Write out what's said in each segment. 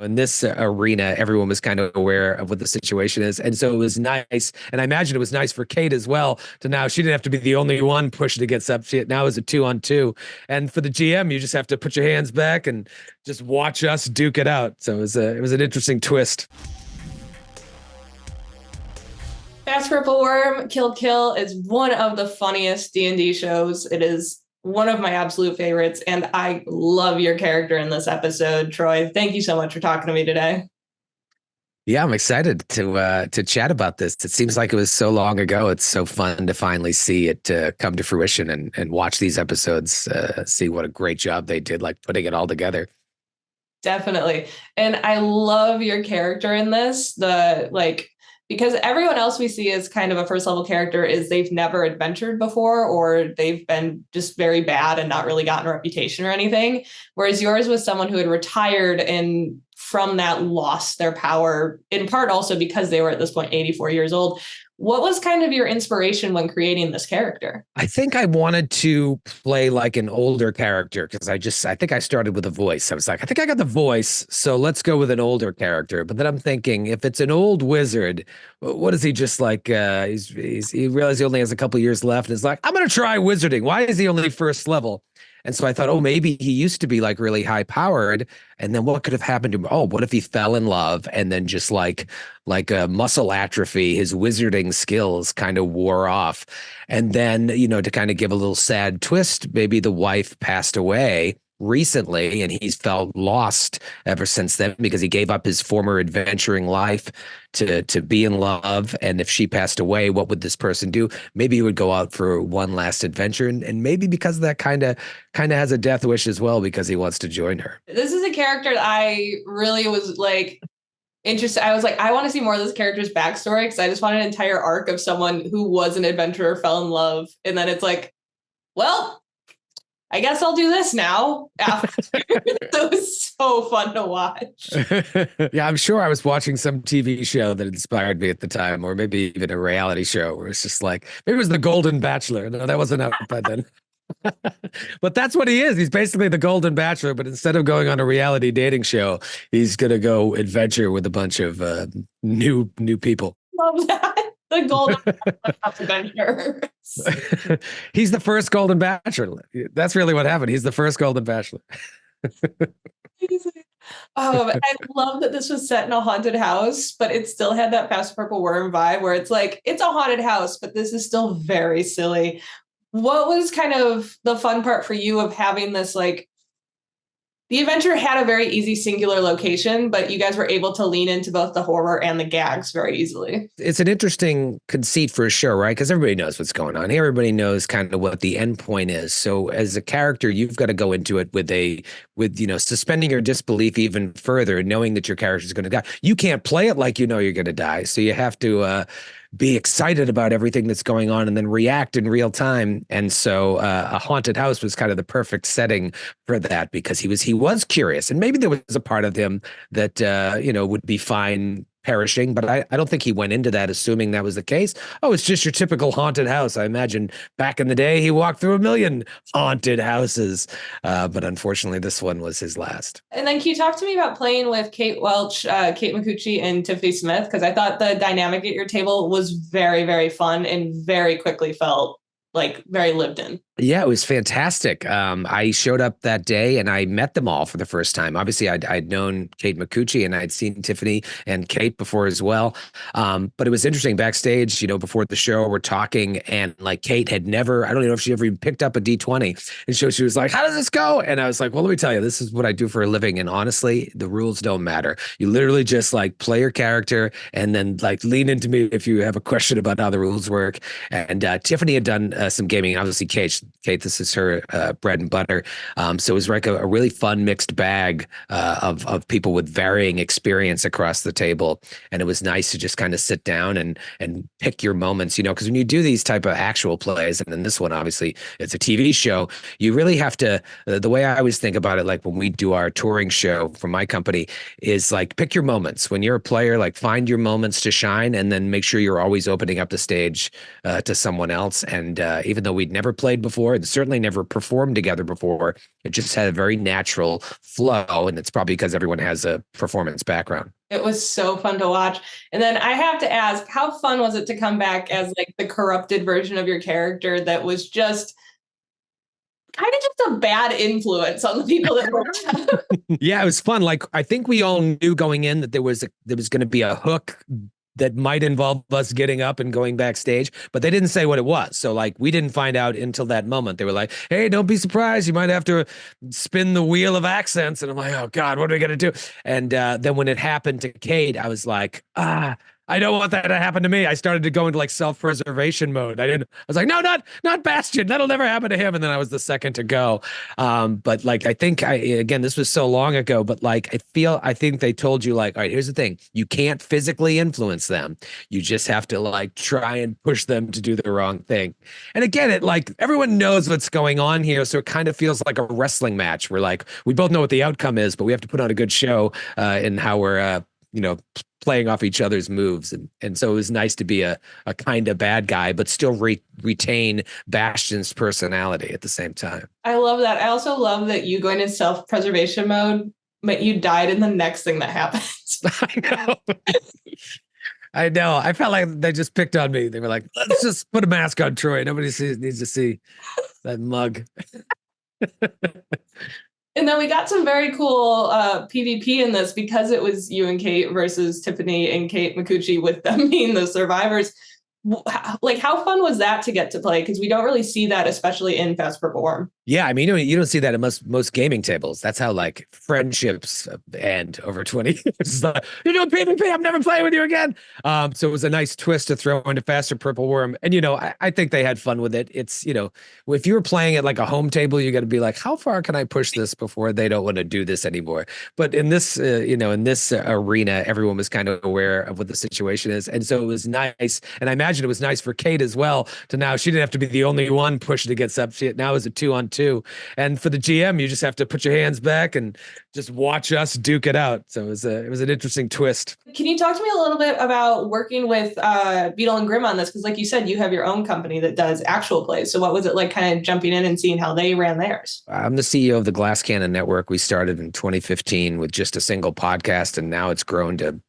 In this arena, everyone was kind of aware of what the situation is. And so it was nice. And I imagine it was nice for Kate as well to now she didn't have to be the only one pushing against up. She now is a 2-on-2. And for the GM, you just have to put your hands back and just watch us duke it out. So it was an interesting twist. Fast Purple Worm Kill Kill is one of the funniest D&D shows. It is one of my absolute favorites, and I love your character in this episode, Troy. Thank you so much for talking to me today. Yeah, I'm excited to chat about this. It seems like it was so long ago. It's so fun to finally see it come to fruition and watch these episodes, see what a great job they did, like putting it all together. Definitely. And I love your character in this. Because everyone else we see as kind of a first level character is they've never adventured before, or they've been just very bad and not really gotten a reputation or anything. Whereas yours was someone who had retired and from that lost their power, in part also because they were at this point 84 years old. What was kind of your inspiration when creating this character? I think I wanted to play like an older character because I think I started with a voice. I was like, I think I got the voice, so let's go with an older character. But then I'm thinking, if it's an old wizard, what is he just like? He realized he only has a couple years left, and is like, I'm gonna try wizarding. Why is he only first level? And so I thought, oh, maybe he used to be like really high powered. And then what could have happened to him? Oh, what if he fell in love and then just like a muscle atrophy, his wizarding skills kind of wore off. And then, to kind of give a little sad twist, maybe the wife passed away recently and he's felt lost ever since then because he gave up his former adventuring life to be in love. And if she passed away, what would this person do? Maybe he would go out for one last adventure, and maybe because of that kind of has a death wish as well because he wants to join her. This is a character that I really was like interested. I was like, I want to see more of this character's backstory because I just want an entire arc of someone who was an adventurer, fell in love, and then it's like, well, I guess I'll do this now. It was so fun to watch. Yeah, I'm sure I was watching some TV show that inspired me at the time, or maybe even a reality show where it's just like, maybe it was The Golden Bachelor. No, that wasn't out by then. But that's what he is. He's basically the Golden Bachelor, but instead of going on a reality dating show, he's going to go adventure with a bunch of new people. Love that. The Golden Adventure. He's the first Golden Bachelor. That's really what happened. He's the first Golden Bachelor. I love that this was set in a haunted house, but it still had that Fast Purple Worm vibe where it's like, it's a haunted house, but this is still very silly. What was kind of the fun part for you of having this, like, the adventure had a very easy singular location, but you guys were able to lean into both the horror and the gags very easily. It's an interesting conceit for a show, right? Because everybody knows what's going on. Everybody knows kind of what the end point is. So as a character, you've got to go into it with suspending your disbelief even further, knowing that your character is going to die. You can't play it like you're going to die. So you have to be excited about everything that's going on and then react in real time. And so a haunted house was kind of the perfect setting for that because he was curious, and maybe there was a part of him that would be fine perishing, but I don't think he went into that assuming that was the case. Oh, it's just your typical haunted house. I imagine back in the day he walked through a million haunted houses, but unfortunately this one was his last. And then can you talk to me about playing with Kate Welch, Kate McCucci, and Tiffany Smith? Because I thought the dynamic at your table was very, very fun and very quickly felt like very lived in. Yeah, it was fantastic. I showed up that day and I met them all for the first time. Obviously, I'd known Kate McCucci and I'd seen Tiffany and Kate before as well. But it was interesting backstage, before the show, we're talking and like Kate had never, I don't even know if she ever even picked up a D20. And so she was like, how does this go? And I was like, well, let me tell you, this is what I do for a living. And honestly, the rules don't matter. You literally just like play your character and then like lean into me if you have a question about how the rules work. And Tiffany had done some gaming, and obviously Kate, this is her bread and butter. So it was like a really fun mixed bag of people with varying experience across the table. And it was nice to just kind of sit down and pick your moments, because when you do these type of actual plays, and then this one, obviously it's a TV show, you really have to, the way I always think about it, like when we do our touring show for my company, is like pick your moments. When you're a player, like find your moments to shine and then make sure you're always opening up the stage to someone else. And even though we'd never played before, before and certainly never performed together before. It just had a very natural flow. And it's probably because everyone has a performance background. It was so fun to watch. And then I have to ask, how fun was it to come back as like the corrupted version of your character that was just kind of just a bad influence on the people that worked? Yeah, it was fun. Like, I think we all knew going in that there was going to be a hook that might involve us getting up and going backstage, but they didn't say what it was. So like, we didn't find out until that moment. They were like, hey, don't be surprised. You might have to spin the wheel of accents. And I'm like, oh God, what are we going to do? And then when it happened to Kate, I was like, I don't want that to happen to me. I started to go into like self-preservation mode. I was like, no, not Bastion. That'll never happen to him. And then I was the second to go. But like, again, this was so long ago, but like, I think they told you like, all right, here's the thing. You can't physically influence them. You just have to like try and push them to do the wrong thing. And again, it like everyone knows what's going on here. So it kind of feels like a wrestling match where like, we both know what the outcome is, but we have to put on a good show in how we're, playing off each other's moves. And so it was nice to be a kind of bad guy, but still retain Bastion's personality at the same time. I love that. I also love that you going into self-preservation mode, but you died in the next thing that happens. I know. I know. I felt like they just picked on me. They were like, let's just put a mask on Troy. Nobody needs to see that mug. And then we got some very cool PvP in this because it was you and Kate versus Tiffany and Kate Micucci with them being the survivors. Like, how fun was that to get to play? Because we don't really see that, especially in Fast Purple Worm. Yeah, I mean, you don't see that at most gaming tables. That's how like friendships end over 20 years. Like, you're doing PvP, I'm never playing with you again. So it was a nice twist to throw into Faster Purple Worm. And, I think they had fun with it. It's, if you were playing at like a home table, you got to be like, how far can I push this before they don't want to do this anymore? But in this, in this arena, everyone was kind of aware of what the situation is. And so it was nice. And I imagine it was nice for Kate as well she didn't have to be the only one pushing to get sub. Now it was a 2-on-2. And for the GM, you just have to put your hands back and just watch us duke it out. So it was an interesting twist. Can you talk to me a little bit about working with Beetle and Grimm on this? Because like you said, you have your own company that does actual plays. So what was it like kind of jumping in and seeing how they ran theirs? I'm the CEO of the Glass Cannon Network. We started in 2015 with just a single podcast, and now it's grown to,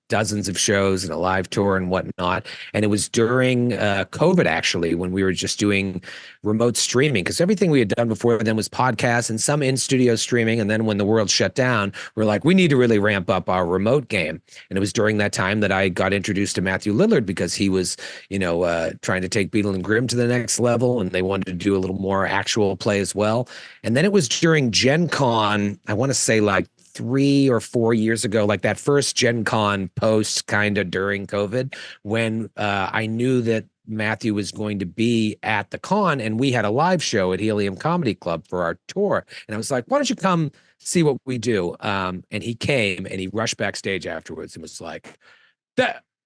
dozens of shows and a live tour and whatnot. And it was during COVID, actually, when we were just doing remote streaming, because everything we had done before then was podcasts and some in-studio streaming. And then when the world shut down, we're like, we need to really ramp up our remote game. And it was during that time that I got introduced to Matthew Lillard, because he was, trying to take Beetle and Grimm to the next level, and they wanted to do a little more actual play as well. And then it was during Gen Con, I want to say like 3 or 4 years ago, like that first Gen Con post kind of during COVID, when I knew that Matthew was going to be at the con, and we had a live show at Helium Comedy Club for our tour. And I was like, why don't you come see what we do? And he came and he rushed backstage afterwards and was like,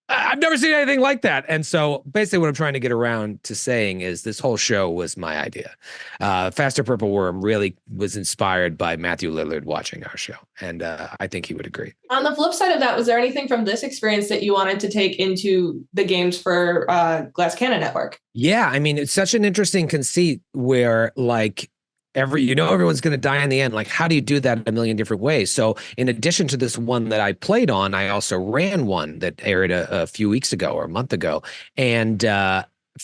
I've never seen anything like that. And so basically what I'm trying to get around to saying is this whole show was my idea. Faster Purple Worm really was inspired by Matthew Lillard watching our show. And I think he would agree. On the flip side of that, was there anything from this experience that you wanted to take into the games for Glass Cannon Network? Yeah, I mean, it's such an interesting conceit where like, everyone's going to die in the end. Like, how do you do that a million different ways? So in addition to this one that I played on, I also ran one that aired a few weeks ago or a month ago. And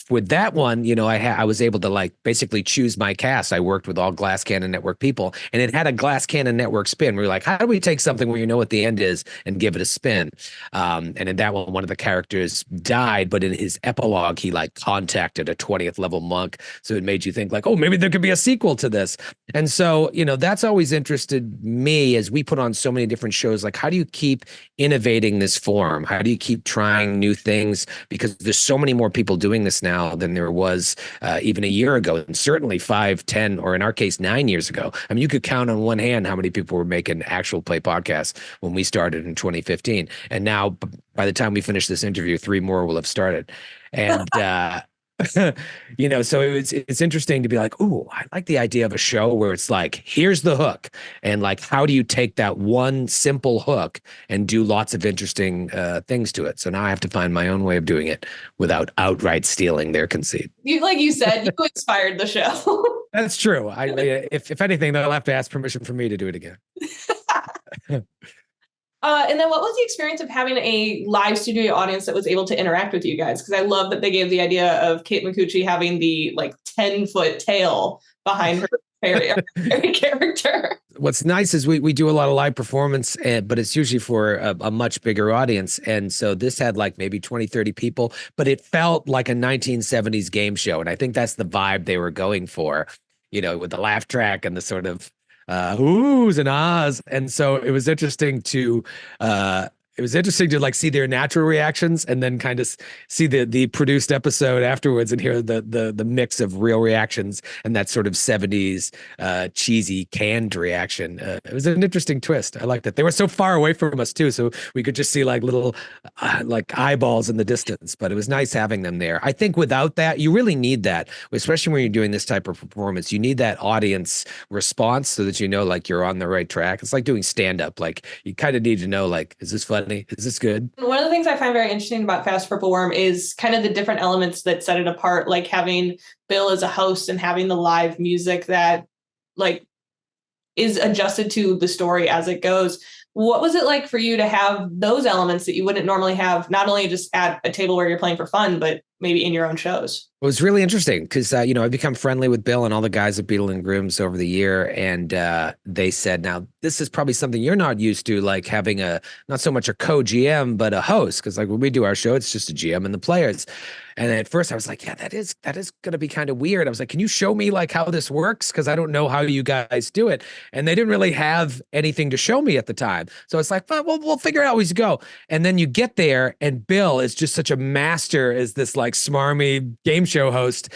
with that one, I was able to like basically choose my cast. I worked with all Glass Cannon Network people, and it had a Glass Cannon Network spin. We were like, how do we take something where you know what the end is and give it a spin? And in that one of the characters died, but in his epilogue, he like contacted a 20th level monk. So it made you think like, oh, maybe there could be a sequel to this. And so, that's always interested me as we put on so many different shows. Like, how do you keep innovating this form? How do you keep trying new things? Because there's so many more people doing this now than there was even a year ago, and certainly 5, 10, or in our case, 9 years ago. I mean, you could count on one hand how many people were making actual play podcasts when we started in 2015. And now, by the time we finish this interview, 3 more will have started. And So it's interesting to be like, oh, I like the idea of a show where it's like, here's the hook, and like, how do you take that one simple hook and do lots of interesting things to it? So now I have to find my own way of doing it without outright stealing their conceit. Like you said, you inspired the show. That's true. If anything, they'll have to ask permission from me to do it again. And then what was the experience of having a live studio audience that was able to interact with you guys? Because I love that they gave the idea of Kate Micucci having the like 10-foot tail behind her fairy character. What's nice is we do a lot of live performance, but it's usually for a much bigger audience. And so this had like maybe 20, 30 people, but it felt like a 1970s game show. And I think that's the vibe they were going for, with the laugh track and the sort of oohs and ahs. And so it was interesting to like see their natural reactions and then kind of see the produced episode afterwards and hear the mix of real reactions and that sort of 70s cheesy canned reaction. It was an interesting twist. I liked it. They were so far away from us too, so we could just see like little like eyeballs in the distance, but it was nice having them there. I think without that, you really need that, especially when you're doing this type of performance. You need that audience response so that like you're on the right track. It's like doing stand-up. Like you kind of need to know, like, is this funny? Is this good? One of the things I find very interesting about Fast Purple Worm is kind of the different elements that set it apart, like having Bill as a host and having the live music that like is adjusted to the story as it goes. What was it like for you to have those elements that you wouldn't normally have, not only just at a table where you're playing for fun, but maybe in your own shows? It was really interesting because, I've become friendly with Bill and all the guys at Beetle and Grooms over the year. And they said, now, this is probably something you're not used to, like having not so much a co-GM, but a host. Because like when we do our show, it's just a GM and the players. And at first I was like, yeah, that is going to be kind of weird. I was like, can you show me like how this works? Because I don't know how you guys do it. And they didn't really have anything to show me at the time. So it's like, well, we'll figure out as we go. And then you get there and Bill is just such a master as this like smarmy game show host.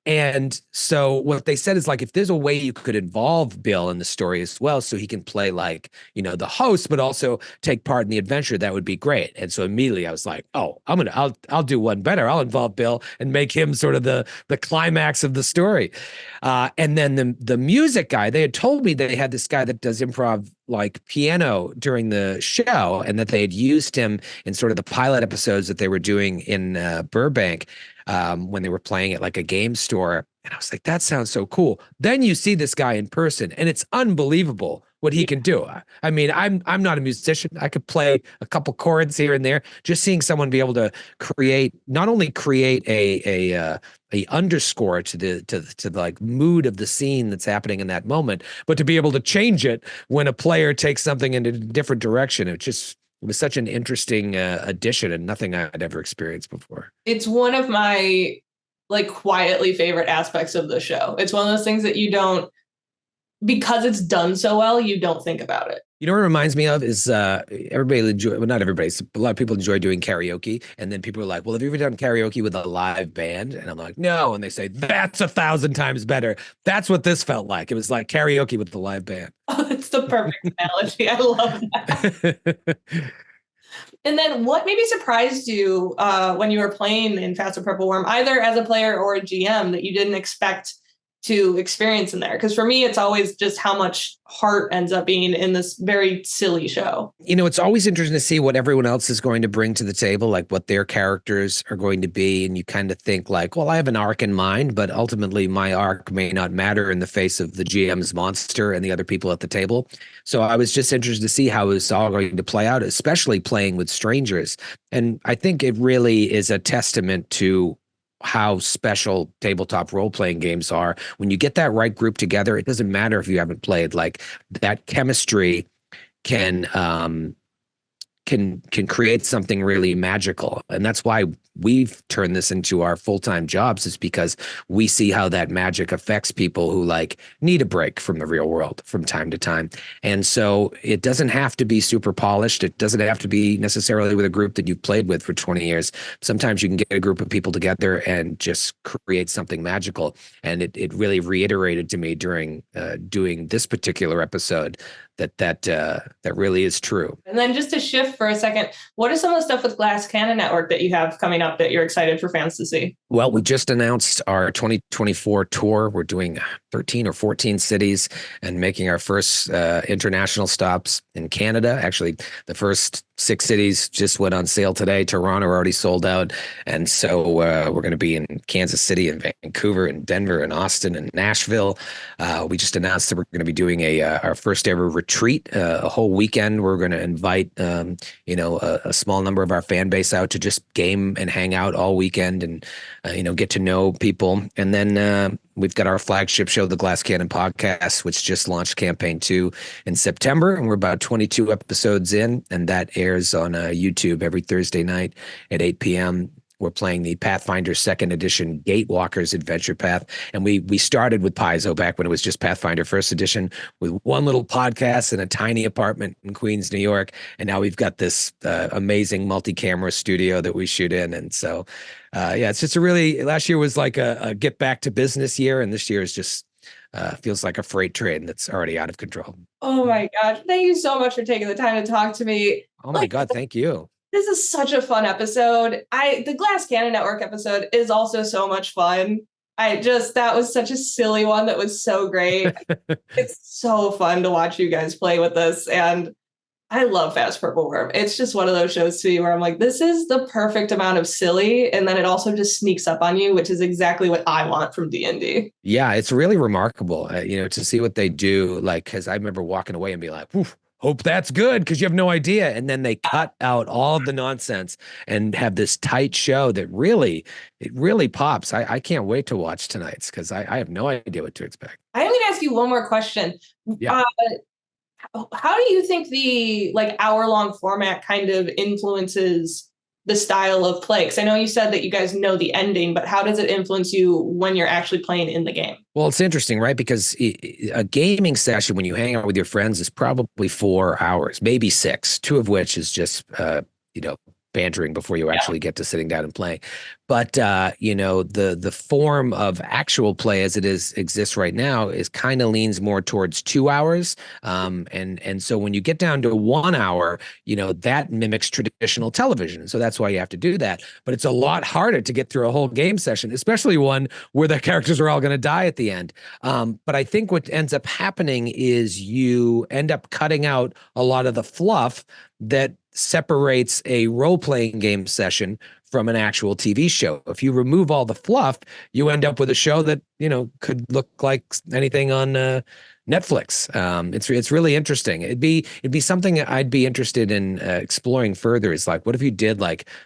And so what they said is like, if there's a way you could involve Bill in the story as well, so he can play like, the host, but also take part in the adventure, that would be great. And so immediately I was like, oh, I'll do one better. I'll involve Bill and make him sort of the climax of the story. And then the music guy, they had told me they had this guy that does improv like piano during the show, and that they had used him in sort of the pilot episodes that they were doing in Burbank when they were playing at like a game store. And I was like, that sounds so cool. Then you see this guy in person and it's unbelievable what he can do. I mean, I'm not a musician. I could play a couple chords here and there. Just seeing someone be able to not only create a underscore to the like mood of the scene that's happening in that moment, but to be able to change it when a player takes something in a different direction. It was such an interesting addition and nothing I'd ever experienced before. It's one of my like quietly favorite aspects of the show. It's one of those things that you don't, because it's done so well, you don't think about it. You know what it reminds me of is everybody enjoy, well, not everybody, a lot of people enjoy doing karaoke. And then people are like, well, have you ever done karaoke with a live band? And I'm like, no. And they say, that's 1,000 times better. That's what this felt like. It was like karaoke with the live band. Oh, it's the perfect analogy. I love that. And then what maybe surprised you when you were playing in Fast and Purple Worm, either as a player or a GM, that you didn't expect to experience in there? Because for me, it's always just how much heart ends up being in this very silly show. It's always interesting to see what everyone else is going to bring to the table, like what their characters are going to be. And you kind of think like, well, I have an arc in mind, but ultimately my arc may not matter in the face of the GM's monster and the other people at the table. So I was just interested to see how it's all going to play out, especially playing with strangers. And I think it really is a testament to how special tabletop role-playing games are. When you get that right group together, it doesn't matter if you haven't played. Like that chemistry can create something really magical. And that's why we've turned this into our full-time jobs, is because we see how that magic affects people who like need a break from the real world from time to time. And so it doesn't have to be super polished. It doesn't have to be necessarily with a group that you've played with for 20 years. Sometimes you can get a group of people together and just create something magical. And it really reiterated to me during doing this particular episode that really is true. And then just to shift for a second, what is some of the stuff with Glass Cannon Network that you have coming up that you're excited for fans to see? Well, we just announced our 2024 tour. We're doing 13 or 14 cities and making our first international stops in Canada. Actually, the first 6 cities just went on sale today. Toronto already sold out. And so we're going to be in Kansas City and Vancouver and Denver and Austin and Nashville. We just announced that we're going to be doing our first ever retreat, a whole weekend. We're going to invite, a small number of our fan base out to just game and hang out all weekend and, get to know people. And then we've got our flagship show, the Glass Cannon Podcast, which just launched campaign 2 in September. And we're about 22 episodes in, and that airs on YouTube every Thursday night at 8 p.m. We're playing the Pathfinder 2nd Edition Gatewalkers Adventure Path. And we started with Paizo back when it was just Pathfinder 1st Edition with one little podcast in a tiny apartment in Queens, New York. And now we've got this amazing multi-camera studio that we shoot in. And so, it's just last year was like a get back to business year. And this year is just feels like a freight train that's already out of control. Oh my gosh. Thank you so much for taking the time to talk to me. Oh my God. Thank you. This is such a fun episode. The Glass Cannon Network episode is also so much fun. That was such a silly one that was so great. It's so fun to watch you guys play with this. And I love Fast Purple Worm. It's just one of those shows to me where I'm like, this is the perfect amount of silly. And then it also just sneaks up on you, which is exactly what I want from D&D. Yeah, it's really remarkable, to see what they do. Like, because I remember walking away and be like, "Oof, hope that's good," because you have no idea. And then they cut out all the nonsense and have this tight show that really pops. I can't wait to watch tonight's because I have no idea what to expect. I'm going to ask you one more question. Yeah. How do you think the hour-long format kind of influences the style of play? Because I know you said that you guys know the ending, but how does it influence you when you're actually playing in the game? Well, it's interesting, right? Because a gaming session when you hang out with your friends is probably 4 hours, maybe 6, 2 of which is just, bantering before you actually get to sitting down and playing. But the form of actual play as it exists right now is kind of leans more towards 2 hours. And so when you get down to 1 hour, that mimics traditional television. So that's why you have to do that. But it's a lot harder to get through a whole game session, especially one where the characters are all going to die at the end. But I think what ends up happening is you end up cutting out a lot of the fluff that separates a role-playing game session from an actual TV show. If you remove all the fluff, you end up with a show that, could look like anything on Netflix. It's really interesting. It'd be something I'd be interested in exploring further. Is like, what if you did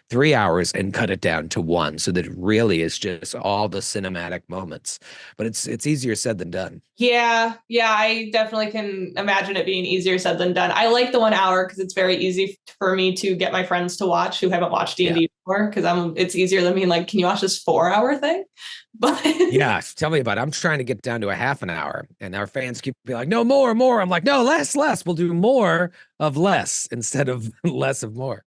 3 hours and cut it down to 1, so that it really is just all the cinematic moments? But it's easier said than done. Yeah, I definitely can imagine it being easier said than done. I like the 1 hour because it's very easy for me to get my friends to watch who haven't watched D&D before, because it's easier than being like, can you watch this 4-hour thing? But yeah, tell me about it. I'm trying to get down to a half an hour, and our fans keep being like, no, more. I'm like, no, less. We'll do more of less instead of less of more.